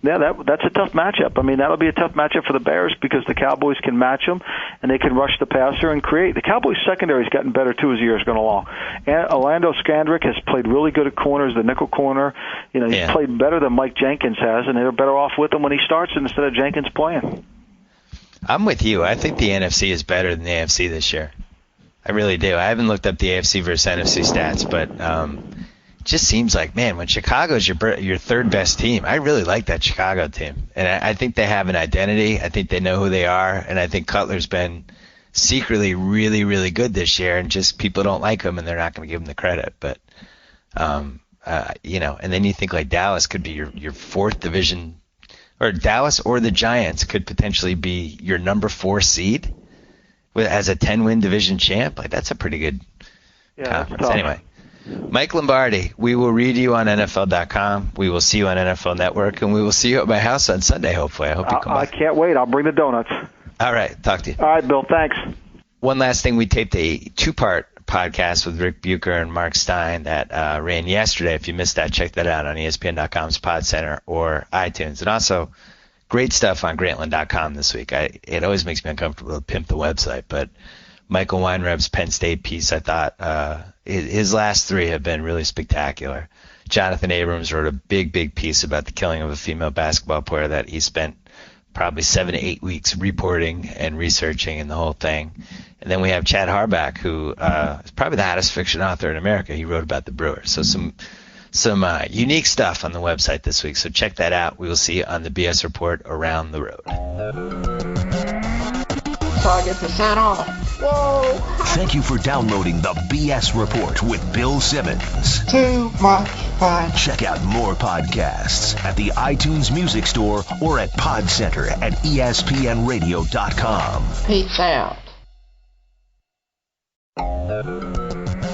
That's a tough matchup. I mean, that'll be a tough matchup for the Bears because the Cowboys can match them and they can rush the passer and create. The Cowboys secondary's gotten better too as the years gone along. And Orlando Scandrick has played really good at corners, the nickel corner. He's played better than Mike Jenkins has, and they're better off with him when he starts instead of Jenkins playing. I'm with you. I think the NFC is better than the AFC this year. I really do. I haven't looked up the AFC versus NFC stats, but just seems like, man, when Chicago's your third best team, I really like that Chicago team. And I think they have an identity. I think they know who they are. And I think Cutler's been secretly really, really good this year. And just people don't like him and they're not going to give him the credit. But, and then you think like Dallas could be your fourth division, or Dallas or the Giants could potentially be your number 4 seed as a 10-win division champ. Like, that's a pretty good conference. Anyway. Mike Lombardi, we will read you on NFL.com. We will see you on NFL Network, and we will see you at my house on Sunday, hopefully. I hope you come by. I can't wait. I'll bring the donuts. All right. Talk to you. All right, Bill. Thanks. One last thing. We taped a 2-part podcast with Rick Bucher and Mark Stein that ran yesterday. If you missed that, check that out on ESPN.com's Pod Center or iTunes. And also, great stuff on Grantland.com this week. It always makes me uncomfortable to pimp the website, but Michael Weinreb's Penn State piece, I thought his last 3 have been really spectacular. Jonathan Abrams wrote a big piece about the killing of a female basketball player that he spent probably 7 to 8 weeks reporting and researching and the whole thing. And then we have Chad Harbach, who is probably the hottest fiction author in America. He wrote about the Brewers. So some unique stuff on the website this week. So check that out. We will see you on the BS Report Around the Road. So I get to sign off. Whoa! Thank you for downloading the BS Report with Bill Simmons. Too much fun. Check out more podcasts at the iTunes Music Store or at Pod Center at ESPNRadio.com. Peace out.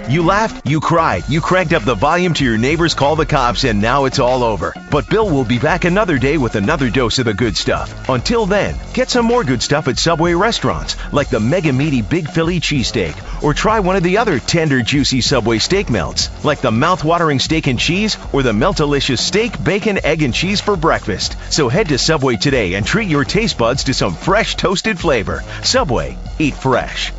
You laughed, you cried, you cranked up the volume to your neighbors call the cops, and now it's all over. But Bill will be back another day with another dose of the good stuff. Until then, get some more good stuff at Subway restaurants, like the Mega Meaty Big Philly Cheesesteak, or try one of the other tender, juicy Subway steak melts, like the mouth-watering steak and cheese or the Melt-delicious steak, bacon, egg, and cheese for breakfast. So head to Subway today and treat your taste buds to some fresh toasted flavor. Subway, eat fresh.